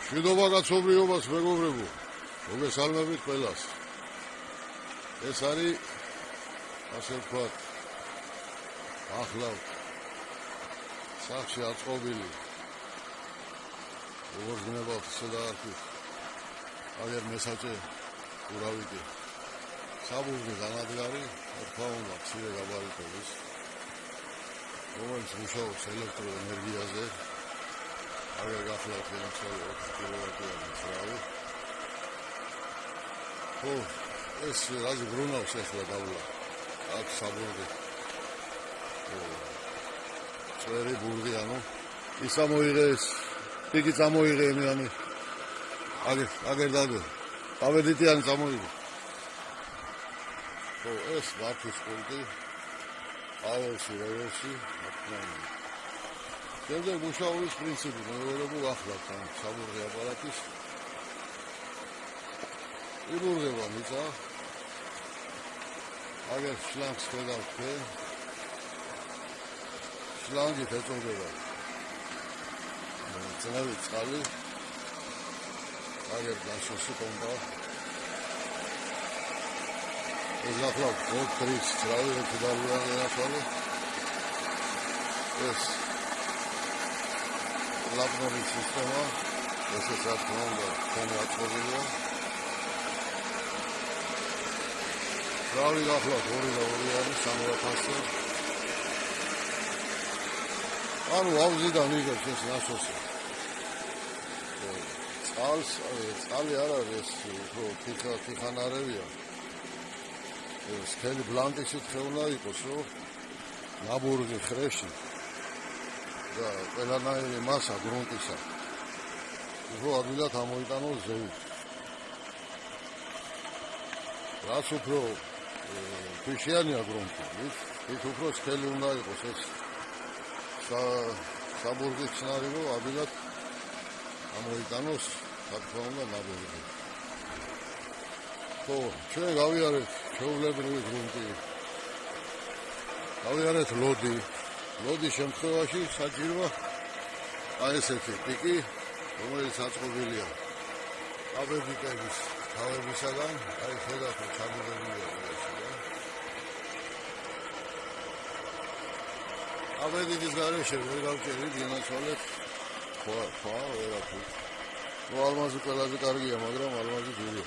მშვიდობა კაცობრიობას მეგობრებო, მოგესალმებით ყველას. ეს არის ასე ვთქვათ, ახლავ სახში აწყობილი როგორც გნებავთ ისე დაარქვით, აგერ მესაჭე ურავიკი საბურძი განადგარი, თქმა უნდა მცირე გაბარიტების, რომელიც მუშაობს ელექტროენერგიაზე. აგერ გახლავთ განცხადი 4 კილოვატიანი ძრავი. ეს რაც ბრუნავს ახლა გავლა აქ საბურძი წვერი ბურდი, ანუ ის ამოიღეს, პიკი წამოიღე ემიანი აგერ დაგე ავედიტიანი წამოიღე. ეს მართვის პუნქტი აველში რევერსი შემდეგ მუშაობის პრინციპი მეგობრებო გახლავთ ამ საბურძი აპარატის იბურდება მიწა, აგერ შლანგს ხედავთ თქვენ, შლანგით ეწოდება წნევი წყალი, აგერ გასოსი პომპა, ეს გახლავთ ელექტრის ძრავი, ერთი დარბიანი ნახვალე, ეს ლაპნობის სისტემა, ესეც რა თქმა უნდა თქვენი აწყობილია. ძრავი გახლავთ 2 და 2 არის 300. ანუ ავზიდან იღებს ეს ნასოსი. წყალი არ არის, უფრო თიხანარევია. ეს ხელი ბლანკისით ხეუნა იყოს, ნაბურგი ხრეში და ყველანაირი მასა გრუნტისა. უფრო ადვილად ამოიტანოს ზევით. რაც უფრო ქვიშიანია გრუნტი, ის უფრო სქელი უნდა იყოს ეს საბურძი ცნარი, რომ ადვილად ამოიტანოს, რა თქმა უნდა, ნაბურგი. ჩვენ გავიარეთ ჩვეულებრივი გრუნტი, გავიარეთ ლოდის შემთხვევაში საჭიროა აი ესეთი პიკი, რომელიც აწყობილია აბედიტების თავებისაგან, აი ხედავთ ჩამოღებულია ეს. აბედიტის გარეშე ვერ გავჭერით, განაცვალეთ ხვა ვერაფრით. ალმაზი ყველაზე კარგია, მაგრამ ალმაზი ძვირია.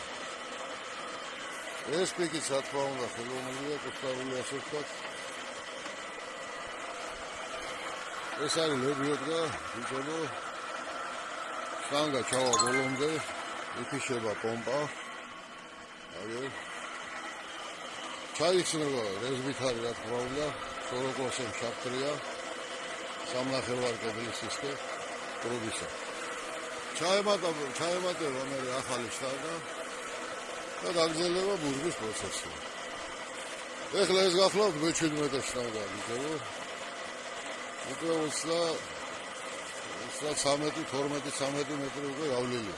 ეს პიკიც რა თქმა უნდა ხელოვნურია, კუსტარული ასე ვთქვათ. ეს არის ლებიოდგა, ბიჭებო. შლანგა ჩავა ბოლომდე, იფიშება პომპა. აგერ ჩაიხსნება რეზბითარი, რა თქმა უნდა, სოროკოსემ შაფტრია, 3.5 კედლისისკე პრობისა. ჩაემატება მე ახალი შტარდა და გაგრძელდება ბურგის პროცესი. ეხლა ეს გახლავთ მე-17 შტარდა, ბიჭებო. უკვე 12-13 მეტრი უკვე გავლილი.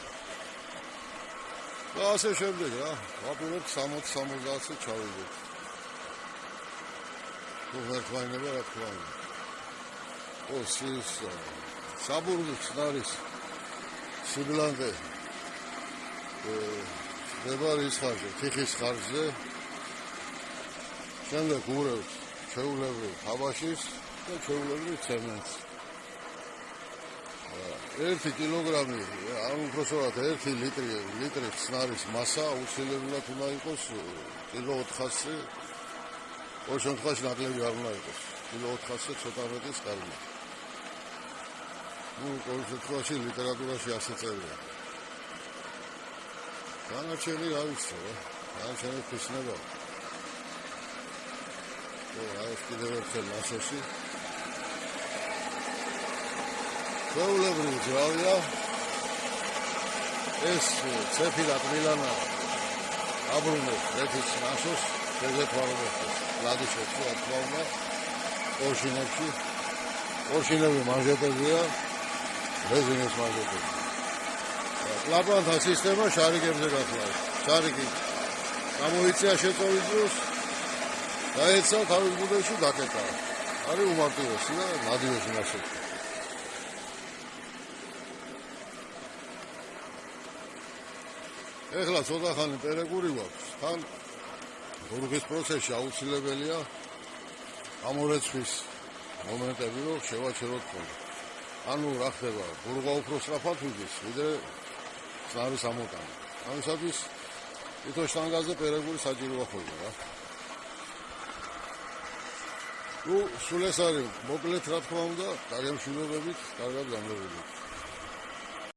და ასე შემდეგ რა, ვაპირებთ 60-70-ზე ჩავიდეთ. ვერთმაინება რა თქმა უნდა. საბურძი ცნარის სიბლანკე დებარის ხარჯზე, თიხის ხარჯზე, შემდეგ ურევს ჩვეულებრივ თაბაშის და ჩვეულებრივ ცემენტს. 1 კილოგრამი, ან უпроსტად 1 ლიტრი ცნარის მასა აუცილებლად უნდა იყოს კილო 400-ზე, ორ შემთხვევაში ნაკლები არ უნდა იყოს. კილო 400-ზე ცოტა მეტის კარგია. ყოველ შემთხვევაში ლიტერატურაში ასე წერია. განაჩენი რა ვიცი, განაჩენი ფისნება. ეს კიდევ ერთხელ ნასოსი. ჩვეულებრივი ძრავია. ეს ცეფი და ტბილანა აბრუნებს ერთის ნასოს, შეგეთვალებოდეს ლადიშებში, რა თქმა უნდა, ორშინებში. ორშინები მანჟეტებია, რეზინის მანჟეტები. კლაპანთა სისტემა შარიკებზე გახლავს. შარიკი გამოიწია შეწოვის დროს, დაეცა თავის ბუდეში დაკეტა. არის უმარტივესი და ნადირესი ნასოფი. ეხლა ცოტა ხანი პერეგური გვაქვს, თან ბურღის პროცესში აუცილებელია ამორეცხვის მომენტები, რომ შევაჩეროთ ხოლმე. ანუ რა ხდება, ბურღა უფრო სწრაფად ვიდეს, ვიდრე წყნარის ამოტანა. ამისათვის თითო შტანგაზე პერეგური საჭიროა ხოლმე რა. სულ ეს არის მოკლედ რა თქმა უნდა, დაგემშვიდობებით, კარგად გამოდით.